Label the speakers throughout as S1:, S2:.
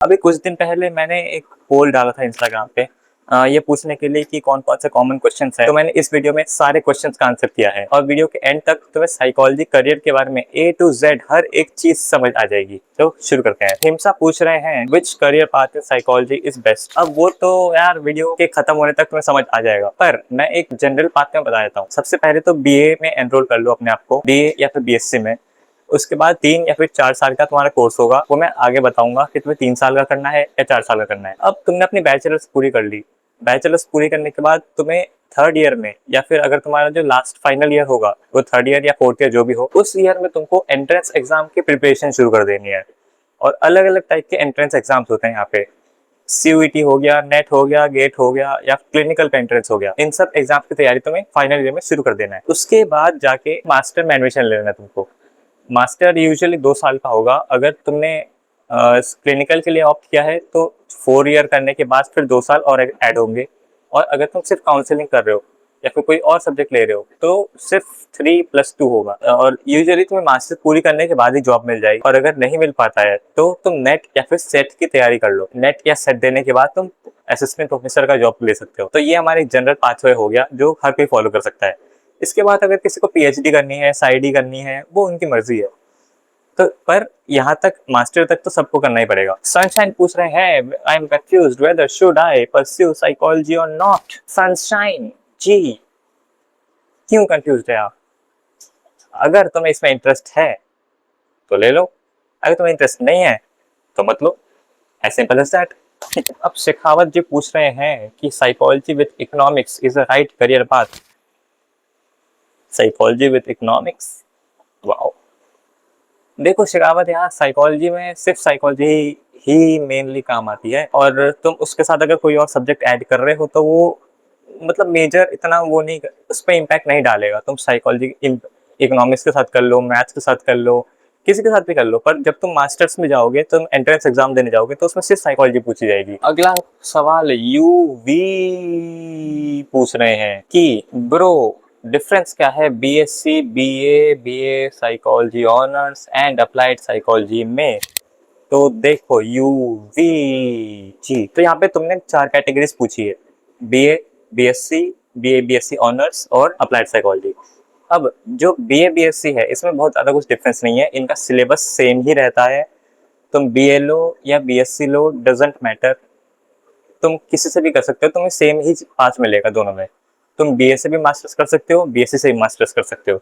S1: अभी कुछ दिन पहले मैंने एक पोल डाला था इंस्टाग्राम पे, ये पूछने के लिए कि कौन-कौन से कॉमन क्वेश्चंस हैं। तो मैंने इस वीडियो में सारे क्वेश्चंस का आंसर किया है और वीडियो के एंड तक तुम्हें साइकोलॉजी करियर के बारे में ए टू जेड हर एक चीज समझ आ जाएगी। तो शुरू करते हैं। हिमसा पूछ रहे हैं which career path in psychology is best. अब वो तो यार वीडियो के खत्म होने तक तुम्हें समझ आ जाएगा, पर मैं एक जनरल पाथ में बता देता हूँ। सबसे पहले तो बीए में एनरोल कर लो अपने आप को, बीए या फिर बीएससी में। उसके बाद 3 या फिर 4 साल का तुम्हारा कोर्स होगा, वो मैं आगे बताऊंगा कि तुम्हें 3 साल का करना है या 4 साल का करना है। अब तुमने अपनी बैचलर्स पूरी कर ली, बैचलर्स पूरी करने के बाद तुम्हें थर्ड ईयर में या फिर अगर तुम्हारा जो लास्ट फाइनल ईयर होगा वो थर्ड ईयर या फोर्थ ईयर जो भी हो, उस ईयर में तुमको एंट्रेंस एग्जाम की प्रिपरेशन शुरू कर देनी है। और अलग अलग टाइप के एंट्रेंस एग्जाम्स होते हैं यहाँ पे। सीयूईटी हो गया, नेट हो गया, गेट हो गया या क्लिनिकल का एंट्रेंस हो गया। इन सब एग्जाम की तैयारी तुम्हें फाइनल ईयर में शुरू कर देना है। उसके बाद जाके मास्टर में एडमिशन लेना है तुमको। मास्टर यूजुअली 2 साल का होगा। अगर तुमने क्लिनिकल के लिए ऑप्ट किया है तो 4 ईयर करने के बाद फिर 2 साल और ऐड होंगे। और अगर तुम सिर्फ काउंसलिंग कर रहे हो या फिर कोई और सब्जेक्ट ले रहे हो तो सिर्फ 3+2 होगा। और यूजुअली तुम्हें मास्टर पूरी करने के बाद ही जॉब मिल जाएगी। और अगर नहीं मिल पाता है तो तुम नेट या फिर सेट की तैयारी कर लो। नेट या सेट देने के बाद तुम असिस्टेंट प्रोफेसर का जॉब ले सकते हो। तो ये हमारी जनरल पाथवे हो गया जो हर कोई फॉलो कर सकता है। इसके बाद अगर किसी को पीएचडी करनी है, साइडी करनी है, वो उनकी मर्जी है। तो पर यहाँ तक मास्टर तक तो सबको करना ही पड़ेगा। सनशाइन पूछ रहे हैं I am confused weather should I pursue psychology और नॉट। सनशाइन जी, क्यों कंफ्यूज्ड है आप? अगर तुम्हें इसमें इंटरेस्ट है तो ले लो, अगर तुम्हें इंटरेस्ट नहीं है तो मत लो। As simple as that. अब शेखावत जी पूछ रहे हैं कि psychology with economics is a right career path. Psychology with economics, wow. देखो शेखावत, यहाँ साइकोलॉजी में सिर्फ साइकोलॉजी ही मेनली काम आती है और तुम उसके साथ अगर कोई और सब्जेक्ट ऐड कर रहे हो तो वो मतलब मेजर इतना वो नहीं, उस पर इम्पैक्ट नहीं डालेगा। तुम साइकोलॉजी इकोनॉमिक्स के साथ कर लो, मैथ्स के साथ कर लो, किसी के साथ भी कर लो, पर जब तुम मास्टर्स में जाओगे, तुम एंट्रेंस एग्जाम देने जाओगे तो उसमें सिर्फ साइकोलॉजी पूछी जाएगी। अगला सवाल यूवी पूछ रहे हैं कि ब्रो डिफरेंस क्या है BSc, BA, BA psychology honours and applied psychology में। तो देखो यूवी जी, तो यहाँ पे तुमने 4 कैटेगरीज पूछी है, BA, BSc, BA BSc honours और अप्लाइड साइकोलॉजी। अब जो बीए बीएससी है इसमें बहुत ज़्यादा कुछ डिफरेंस नहीं है, इनका सिलेबस सेम ही रहता है। तुम बीए लो या बीएससी लो, डजेंट मैटर, तुम किसी से भी कर सकते हो, तुम्हें सेम ही पास मिलेगा दोनों में। तुम बीए से भी मास्टर्स कर सकते हो, बीएससी से भी मास्टर्स कर सकते हो,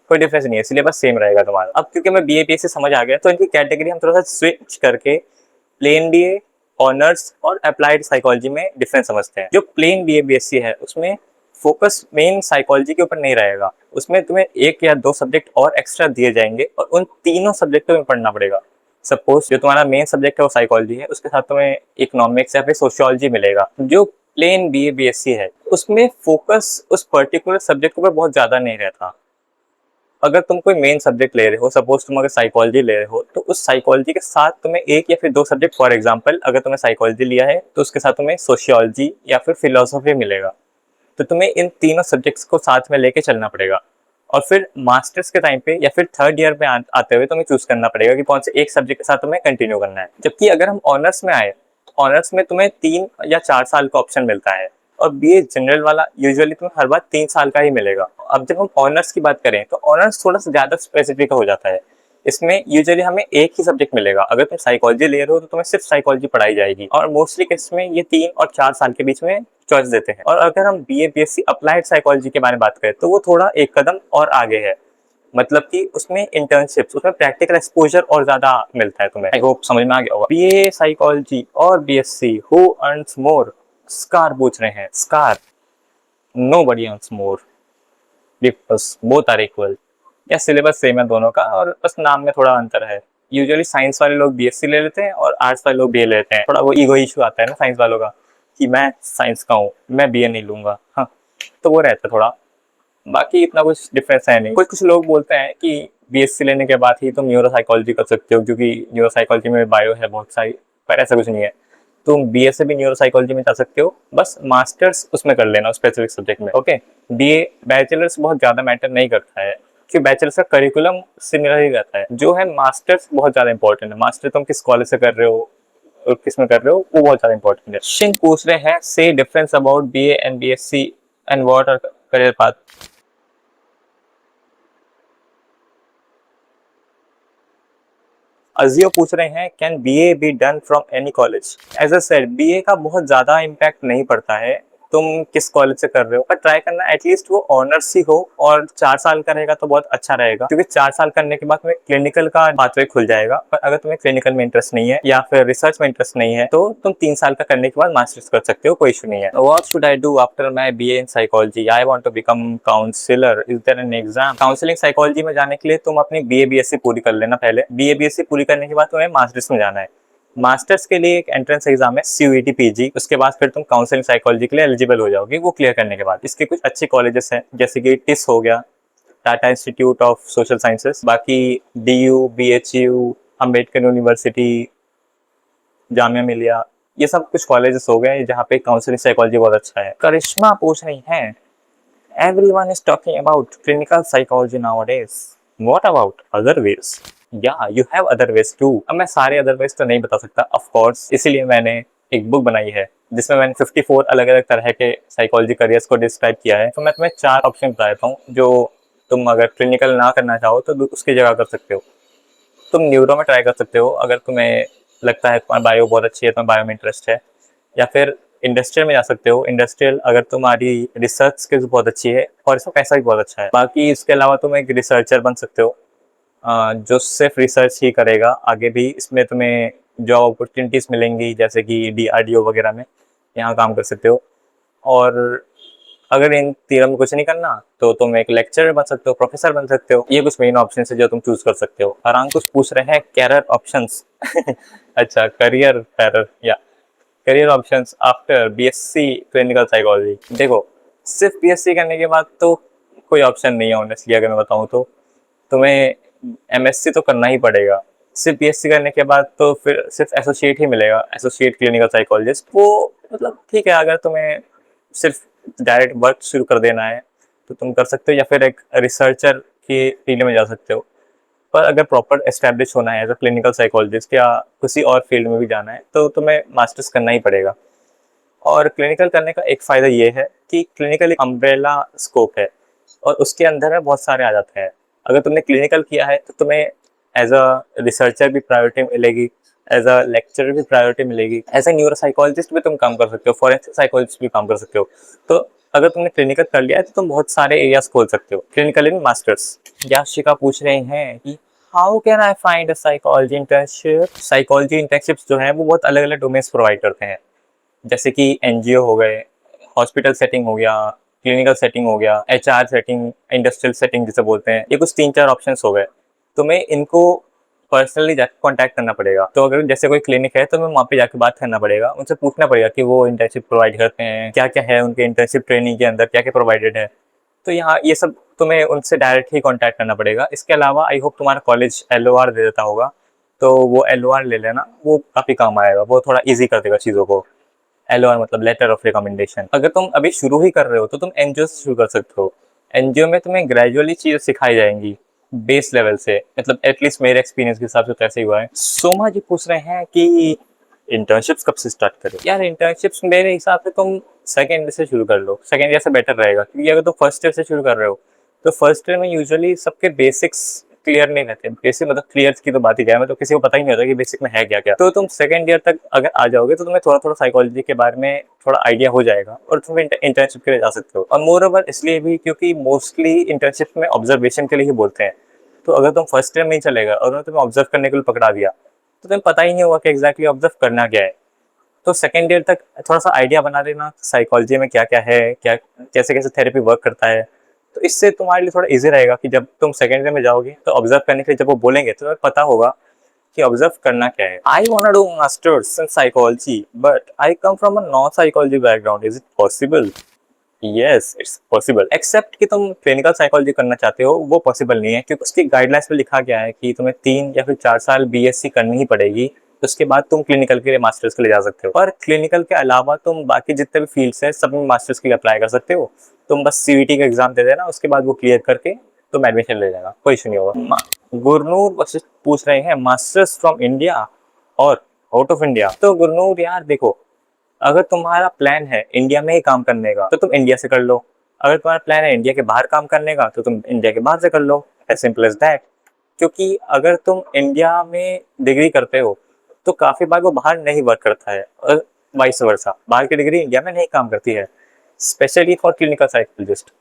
S1: कोई डिफरेंस नहीं है, सिलेबस सेम रहेगा तुम्हारा। अब क्योंकि मैं बीए बीएससी समझ आ गया तो इनकी कैटेगरी हम थोड़ा सा स्विच करके प्लेन बीए, ऑनर्स और अप्लाइड साइकोलॉजी में डिफरेंस समझते हैं। जो प्लेन बीए बीएससी है उसमें फोकस मेन साइकोलॉजी के ऊपर नहीं रहेगा, उसमें तुम्हें 1 या 2 सब्जेक्ट और एक्स्ट्रा दिए जाएंगे और उन तीनों सब्जेक्टों में पढ़ना पड़ेगा। सपोज जो तुम्हारा मेन सब्जेक्ट है वो साइकोलॉजी है, उसके साथ तुम्हें इकोनॉमिक्स या फिर सोशियोलॉजी मिलेगा। जो प्लेन बीए बीएससी है उसमें फोकस उस पर्टिकुलर सब्जेक्ट के ऊपर बहुत ज्यादा नहीं रहता। अगर तुम कोई मेन सब्जेक्ट ले रहे हो, सपोज तुम अगर साइकोलॉजी ले रहे हो, तो उस साइकोलॉजी के साथ तुम्हें 1 या फिर 2 सब्जेक्ट, फॉर एग्जांपल अगर तुम्हें साइकोलॉजी लिया है तो उसके साथ तुम्हें सोशियोलॉजी या फिर फिलोसफी मिलेगा। तो तुम्हें इन तीनों सब्जेक्ट्स को साथ में लेके चलना पड़ेगा और फिर मास्टर्स के टाइम पे या फिर थर्ड ईयर में आते हुए तुम्हें चूज करना पड़ेगा कि कौन से एक सब्जेक्ट के साथ तुम्हें कंटिन्यू करना है। जबकि अगर हम ऑनर्स में आए तो ऑनर्स में तुम्हें 3 या 4 साल का ऑप्शन मिलता है और बीए जनरल वाला यूजुअली तुम्हें हर बार 3 साल का ही मिलेगा। अब जब हम ऑनर्स की बात करें तो ऑनर्स थोड़ा सा ज्यादा स्पेसिफिक हो जाता है। इसमें यूजुअली हमें एक ही सब्जेक्ट मिलेगा। अगर तुम साइकोलॉजी ले रहे हो तो तुम्हें सिर्फ साइकोलॉजी पढ़ाई जाएगी और मोस्टली केस में ये 3 और 4 साल के बीच में चॉइस देते हैं। और अगर हम बीए बीएससी अप्लाइड साइकोलॉजी के बारे में बात करें तो वो थोड़ा एक कदम और आगे है। मतलब कि उसमें इंटर्नशिप्स, उसमें प्रैक्टिकल एक्सपोजर और ज्यादा मिलता है तुम्हें। आई होप समझ में आ गया होगा। बीए साइकोलॉजी और बीएससी हु अर्न्स मोर? स्कार पूछ रहे हैं। स्कार, nobody earns more because both are equal. या सिलेबस सेम है दोनों का और बस नाम में थोड़ा अंतर है। यूजुअली साइंस वाले लोग बीएससी ले लेते हैं और आर्ट्स वाले लोग बीए लेते हैं। थोड़ा वो ईगो इशू आता है ना साइंस वालों का कि मैं साइंस का हूँ, मैं बीए नहीं लूंगा। हाँ, तो वो रहता है थोड़ा। बाकी इतना कुछ डिफरेंस है नहीं। कुछ लोग बोलते हैं कि बीएससी लेने के बाद ही तुम न्यूरो साइकोलॉजी कर सकते हो क्योंकि न्यूरो साइकोलॉजी में बायो है बहुत सारी, पर ऐसा कुछ नहीं है। तुम बीए से भी न्यूरो साइकोलॉजी में जा सकते हो, बस मास्टर्स उसमें कर लेना स्पेसिफिक सब्जेक्ट में। ओके, बीए बैचलर्स बहुत ज्यादा मैटर नहीं करता है कि बैचलर्स का करिकुलम सिमिलर ही रहता है। जो है मास्टर्स बहुत ज्यादा इंपॉर्टेंट है। मास्टर तुम किस कॉलेज से कर रहे हो, और किस में कर रहे हो वो बहुत ज़्यादा इंपॉर्टेंट है। क्वेश्चन पूछ रहे हैं से difference about BA and BSc and what are career path. अजियो पूछ रहे हैं can BA be done from any college. As a said BA का बहुत ज्यादा इम्पैक्ट नहीं पड़ता है तुम किस कॉलेज से कर रहे हो, पर ट्राई करना एटलीस्ट वो ऑनर्स ही हो और 4 साल का रहेगा तो बहुत अच्छा रहेगा, क्योंकि 4 साल करने के बाद तुम्हें क्लिनिकल का पाथवे खुल जाएगा। पर अगर तुम्हें क्लिनिकल में इंटरेस्ट नहीं है या फिर रिसर्च में इंटरेस्ट नहीं है तो तुम 3 साल का करने के बाद मास्टर्स कर सकते हो, कोई इशू नहीं है। What should I do after my BA in psychology, I want to become counsellor, is there an exam. Counselling psychology में जाने के लिए तुम अपनी बीए बीएससी पूरी कर लेना पहले। बीए बीएससी पूरी करने के बाद तुम्हें मास्टर्स में जाना है। मास्टर्स के लिए एक एंट्रेंस एग्जाम है सीयूईटी पीजी, उसके बाद फिर तुम काउंसलिंग साइकोलॉजी के लिए एलिजिबल हो जाओगे। वो क्लियर करने के बाद इसके कुछ अच्छे कॉलेजेस हैं जैसे कि टिस हो गया, Tata Institute of Social Sciences, बाकी DU, BHU, Ambedkar University, Jamia Millia, ये सब कुछ कॉलेजेस हो गए जहाँ पे काउंसलिंग साइकोलॉजी बहुत अच्छा है। करिश्मा पूछ रही हैं everyone is talking about clinical psychology nowadays, what about other ways? Yeah, you have other ways too। अब मैं सारे other ways तो नहीं बता सकता of course, इसीलिए मैंने एक बुक बनाई है जिसमें मैंने 54 अलग अलग तरह के साइकोलॉजी करियर्स को डिस्क्राइब किया है। तो मैं तुम्हें 4 ऑप्शन बता देता हूँ जो तुम अगर क्लिनिकल ना करना चाहो तो उसकी जगह कर सकते हो। तुम न्यूरो में ट्राई कर सकते हो अगर तुम्हें लगता है तुम्हारी बायो बहुत अच्छी है, तुम्हें बायो में इंटरेस्ट है, या फिर इंडस्ट्रियल में जा सकते हो। इंडस्ट्रियल अगर तुम्हारी रिसर्च स्किल्स बहुत अच्छी है और इसमें पैसा भी बहुत अच्छा है। बाकी इसके अलावा तुम एक रिसर्चर बन सकते हो जो सिर्फ रिसर्च ही करेगा। आगे भी इसमें तुम्हें जॉब अपॉर्चुनिटीज़ मिलेंगी जैसे कि डीआरडीओ वगैरह में, यहाँ काम कर सकते हो। और अगर इन तीनों में कुछ नहीं करना तो तुम एक लेक्चरर बन सकते हो, प्रोफेसर बन सकते हो। ये कुछ मेन ऑप्शन है जो तुम चूज कर सकते हो। हरान कुछ पूछ रहे हैं कैरियर ऑप्शंस अच्छा, करियर या career options after BSc clinical psychology. देखो, सिर्फ बीएससी करने के बाद तो कोई ऑप्शन नहीं है ऑनेस्टली। अगर मैं बताऊं तो तुम्हें एमएससी तो करना ही पड़ेगा। सिर्फ बीएससी करने के बाद तो फिर सिर्फ एसोसिएट ही मिलेगा, एसोसिएट क्लिनिकल साइकोलॉजिस्ट। वो मतलब ठीक है, अगर तुम्हें सिर्फ डायरेक्ट वर्क शुरू कर देना है तो तुम कर सकते हो, या फिर एक रिसर्चर की फील्ड में जा सकते हो। पर अगर प्रॉपर एस्टैब्लिश होना है एज अ क्लिनिकल साइकोलॉजिस्ट या किसी और फील्ड में भी जाना है तो तुम्हें मास्टर्स करना ही पड़ेगा। और क्लिनिकल करने का एक फ़ायदा ये है कि क्लिनिकल एक अम्ब्रेला स्कोप है और उसके अंदर में बहुत सारे आ जाते हैं। अगर तुमने क्लिनिकल किया है तो तुम्हें एज अ रिसर्चर भी प्रायोरिटी मिलेगी, एज अ लेक्चरर भी प्रायोरिटी मिलेगी, एज ए न्यूरो साइकोलॉजिस्ट भी तुम काम कर सकते हो, फॉरेंसिक साइकोलॉजिस्ट भी काम कर सकते हो। तो अगर तुमने क्लिनिकल कर लिया है तो तुम बहुत सारे एरियाज खोल सकते हो क्लिनिकल इन मास्टर्स। याशिका पूछ रहे हैं कि how can I find a psychology internship. Psychology internships जो है वो बहुत अलग अलग डोमेन्स प्रोवाइड करते हैं, जैसे कि एनजीओ हो गए, हॉस्पिटल सेटिंग हो गया, क्लिनिकल सेटिंग हो गया, एचआर सेटिंग, इंडस्ट्रियल सेटिंग जिसे बोलते हैं। ये कुछ 3-4 ऑप्शंस हो गए। तुम्हें इनको पर्सनली जाकर कॉन्टैक्ट करना पड़ेगा। तो अगर जैसे कोई क्लिनिक है तो मैं वहाँ पे जाकर बात करना पड़ेगा, उनसे पूछना पड़ेगा कि वो इंटर्नशिप प्रोवाइड करते हैं, क्या क्या है उनके इंटर्नशिप ट्रेनिंग के अंदर, क्या क्या प्रोवाइडेड है। तो यहाँ ये सब तुम्हें उनसे डायरेक्ट ही कॉन्टैक्ट करना पड़ेगा। इसके अलावा आई होप तुम्हारा कॉलेज एलओआर दे देता होगा, तो वो एलओआर ले लेना, वो काफ़ी काम आएगा, वो थोड़ा ईजी कर देगा चीज़ों को। एलओआर मतलब लेटर ऑफ रिकमेंडेशन। अगर तुम अभी शुरू ही कर रहे हो तो तुम एनजीओ से शुरू कर सकते हो। एनजीओ में तुम्हें ग्रेजुअली चीज़ें सिखाई जाएंगी बेस लेवल से, मतलब एटलीस्ट मेरे एक्सपीरियंस के हिसाब से तो ऐसे ही हुआ है। सोमा जी पूछ रहे हैं कि इंटर्नशिप्स कब से स्टार्ट करें। यार इंटर्नशिप्स मेरे हिसाब से तुम सेकेंड ईयर से शुरू कर लो, सेकेंड ईयर से बेटर रहेगा, क्योंकि अगर तुम फर्स्ट ईयर से शुरू कर रहे हो तो फर्स्ट ईयर में यूजुअली सबके बेसिक्स क्लियर नहीं रहते। बेसिक मतलब क्लियर की तो बात ही क्या है, मतलब किसी को पता ही नहीं होता कि बेसिक में है क्या क्या। तो तुम सेकंड ईयर तक अगर आ जाओगे तो तुम्हें थोड़ा थोड़ा साइकोलॉजी के बारे में थोड़ा आइडिया हो जाएगा और तुम इंटर्नशिप के लिए जा सकते हो। और मोर ओवर इसलिए भी क्योंकि मोस्टली इंटर्नशिप में ऑब्जर्वेशन के लिए ही बोलते हैं। तो अगर तुम फर्स्ट ईयर में ही चलेगा और उन्होंने तुम्हें ऑब्जर्व करने के लिए पकड़ा दिया तो तुम्हें पता ही नहीं होगा कि एग्जैक्टली ऑब्जर्व करना क्या है। तो सेकेंड ईयर तक थोड़ा सा आइडिया बना लेना साइकोलॉजी में क्या क्या है, क्या कैसे कैसे थेरेपी वर्क करता है। तो इससे तुम्हारे लिए थोड़ा इजी रहेगा कि जब तुम सेकेंड ईयर में जाओगे तो ऑब्जर्व करने के लिए जब वो बोलेंगे तो तुम्हें पता होगा कि ऑब्जर्व करना क्या है। I want to do masters in psychology but I come from a non psychology background, is it possible. Yes, it's possible, except कि तुम क्लिनिकल साइकोलॉजी करना चाहते हो वो पॉसिबल नहीं है, क्योंकि उसकी गाइडलाइंस में लिखा गया है कि तुम्हें 3 या फिर 4 साल बीएससी करनी ही पड़ेगी, उसके बाद तुम क्लिनिकल के लिए मास्टर्स के लिए जा सकते हो। पर क्लिनिकल के अलावा तुम बाकी जितने भी फील्ड्स हैं सब में मास्टर्स के लिए अप्लाई कर सकते हो। तुम बस सीवीटी का एग्जाम दे देना, उसके बाद वो क्लियर करके तुम एडमिशन ले जाना, कोई इशू नहीं होगा। गुरनूर पूछ रहे हैं मास्टर्स फ्रॉम इंडिया और आउट ऑफ इंडिया। तो गुरनूर यार देखो, अगर तुम्हारा प्लान है इंडिया में ही काम करने का तो तुम इंडिया से कर लो, अगर तुम्हारा प्लान है इंडिया के बाहर काम करने का तो तुम इंडिया के बाहर से कर लो, एज सिंपल एज दैट। क्योंकि अगर तुम इंडिया में डिग्री करते हो तो काफ़ी बार वो बाहर नहीं वर्क करता है, और वाइस वर्सा, बाहर की डिग्री इंडिया में नहीं काम करती है, स्पेशली फॉर क्लिनिकल साइकोलॉजिस्ट।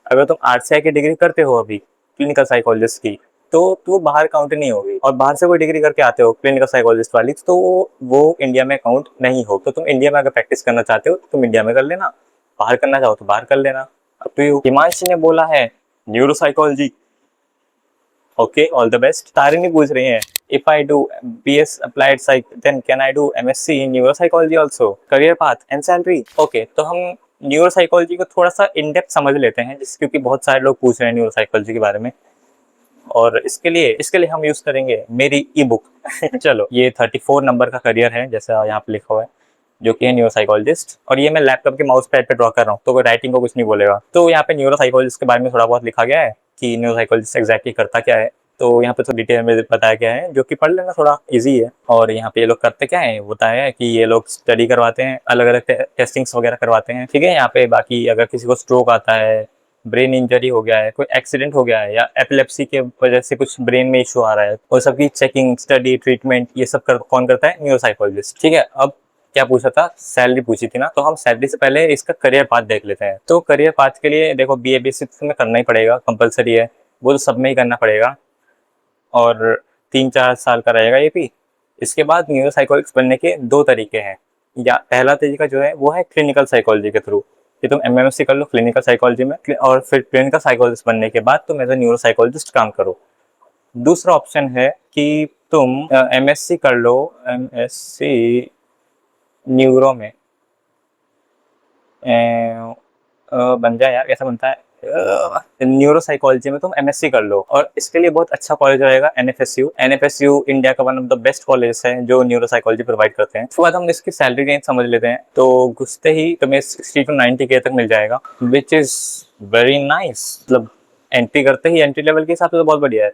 S1: अगर तुम आरसीआई की डिग्री करते हो अभी क्लिनिकल साइकोलॉजिस्ट की, तो बाहर काउंट नहीं होगी, और बाहर से कोई डिग्री करके आते हो क्लिनिकल साइकोलॉजिस्ट वाली तो वो इंडिया में काउंट नहीं हो। तो तुम इंडिया में अगर प्रैक्टिस करना चाहते हो तो तुम इंडिया में कर लेना, बाहर करना चाहो तो बाहर कर लेना, अब तो हिमांशी ने बोला है neuropsychology. Okay, all the best. Tarini पूछ रही है if I do BS applied psych then can I do MSc in neuropsychology also, career path and salary. Okay, तो हम न्यूरोसाइकोलॉजी को थोड़ा सा इन डेप्थ समझ लेते हैं, क्योंकि बहुत सारे लोग पूछ रहे हैं न्यूरोसाइकोलॉजी के बारे में, और इसके लिए हम यूज करेंगे मेरी ई बुक। चलो, ये 34 नंबर का करियर है जैसा यहाँ पे लिखा हुआ है, जो कि है न्यूरोसाइकोलॉजिस्ट, और ये मैं लैपटॉप के माउस पैड पे ड्रॉ कर रहा हूँ, तो कोई राइटिंग को कुछ नहीं बोलेगा। तो यहाँ पे न्यूरोसाइकोलॉजिस्ट के बारे में थोड़ा बहुत लिखा गया है कि न्यूरोसाइकोलॉजिस्ट एग्जैक्टली करता क्या है, तो यहाँ पे तो डिटेल में बताया गया है, जो कि पढ़ लेना थोड़ा इजी है। और यहाँ पे ये लोग करते क्या है बताया है कि ये लोग स्टडी करवाते हैं, अलग अलग टेस्टिंग्स वगैरह करवाते हैं, ठीक है। यहाँ पे बाकी अगर किसी को स्ट्रोक आता है, ब्रेन इंजरी हो गया है, कोई एक्सीडेंट हो गया है, या एपिलेप्सी के वजह से कुछ ब्रेन में इशू आ रहा है, और सबकी चेकिंग, स्टडी, ट्रीटमेंट ये सब कौन करता है? न्यूरोसाइकोलॉजिस्ट, ठीक है। अब क्या पूछा था? सैलरी पूछी थी ना, तो हम सैलरी से पहले इसका करियर पाथ देख लेते हैं। तो करियर पाथ के लिए देखो, BA बेसिक में करना ही पड़ेगा, कंपलसरी है, वो तो सब में ही करना पड़ेगा, और 3-4 साल का रहेगा ये भी। इसके बाद न्यूरोसाइकोलॉजिस्ट बनने के 2 तरीके हैं, या पहला तरीका जो है वो है क्लिनिकल साइकोलॉजी के थ्रू, कि तुम MMSc कर लो क्लिनिकल साइकोलॉजी में, और फिर क्लिनिकल साइकोलॉजिस्ट बनने के बाद तुम एज ए न्यूरोसाइकोलॉजिस्ट काम करो। दूसरा ऑप्शन है कि तुम MSc कर लो, MSc न्यूरो में बन जाए यार, कैसा बनता है, न्यूरो साइकोलॉजी में तुम MSc कर लो, और इसके लिए बहुत अच्छा कॉलेज रहेगा NFSU इंडिया का one of the best college है जो न्यूरो साइकोलॉजी प्रोवाइड करते हैं। उसके बाद हम इसकी सैलरी रेंज समझ लेते हैं, तो घुसते ही तुम्हें 60 to 90K तक मिल जाएगा, विच इज वेरी नाइस। मतलब एंट्री करते ही एंट्री लेवल के हिसाब से तो बहुत बढ़िया है,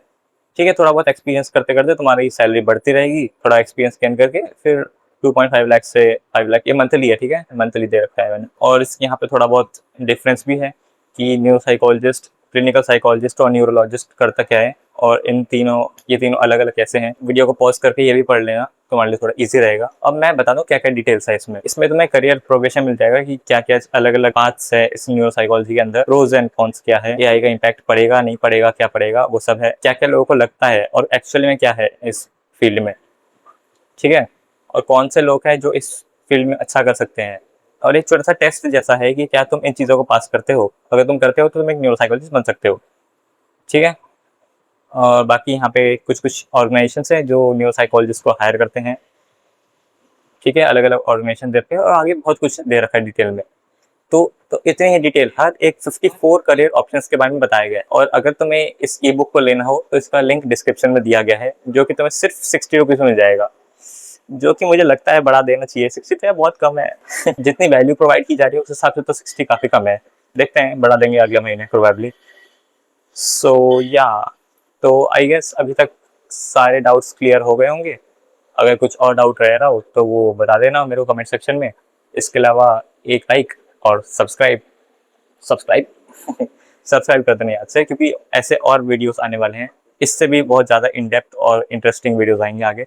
S1: ठीक है। थोड़ा बहुत एक्सपीरियंस करते करते तुम्हारी सैलरी बढ़ती रहेगी, थोड़ा एक्सपीरियंस गेन करके फिर 2.5 लाख से 5 लाख, ये मंथली है, ठीक है, मंथली दे रखा है मैंने। और इसके यहाँ पे थोड़ा बहुत डिफरेंस भी है कि न्यूरोसाइकोलॉजिस्ट, क्लिनिकल साइकोलॉजिस्ट और न्यूरोलॉजिस्ट करता क्या है, और ये तीनों अलग अलग कैसे हैं। वीडियो को पॉज करके ये भी पढ़ लेना, तुम्हारे लिए थोड़ा इजी रहेगा। अब मैं बता दूं क्या क्या डिटेल्स है इसमें तुम्हें करियर प्रोग्रेशन मिल जाएगा कि क्या क्या अलग अलग पाथ्स है इस न्यूरोसाइकोलॉजी के अंदर, प्रोज एंड कॉन्स क्या है, AI का इम्पैक्ट पड़ेगा नहीं पड़ेगा, क्या पड़ेगा, वो सब है, क्या क्या लोगों को लगता है और एक्चुअली में क्या है इस फील्ड में, ठीक है, और कौन से लोग हैं जो इस फील्ड में अच्छा कर सकते हैं। और एक छोटा सा टेस्ट जैसा है कि क्या तुम इन चीज़ों को पास करते हो, अगर तुम करते हो तो तुम एक न्यूरोसाइकोलॉजिस्ट बन सकते हो, ठीक है। और बाकी यहाँ पे कुछ कुछ ऑर्गेनाइजेशन है जो न्यूरोसाइकोलॉजिस्ट को हायर करते हैं, ठीक है, अलग अलग ऑर्गेनाइजेशन देते हैं, और आगे बहुत कुछ दे रखा है डिटेल में। तो इतने ही डिटेल हर एक 54 करियर ऑप्शंस के बारे में बताया गया है। और अगर तुम्हें इस ई बुक को लेना हो तो इसका लिंक डिस्क्रिप्शन में दिया गया है, जो कि तुम्हें सिर्फ 60 रुपीज़ में मिल जाएगा, जो कि मुझे लगता है बढ़ा देना चाहिए। 60 तो बहुत कम है। जितनी वैल्यू प्रोवाइड की जा रही है उस हिसाब से तो 60 काफ़ी कम है। देखते हैं, बढ़ा देंगे अगले महीने प्रोबेबली। सो या, तो आई गेस अभी तक सारे डाउट्स क्लियर हो गए होंगे। अगर कुछ और डाउट रह रहा हो तो वो बता देना मेरे को कमेंट सेक्शन में। इसके अलावा एक लाइक और सब्सक्राइब सब्सक्राइब कर देना याद से, क्योंकि ऐसे और वीडियोस आने वाले हैं, इससे भी बहुत ज़्यादा इन डेप्थ और इंटरेस्टिंग वीडियोस आएंगे आगे।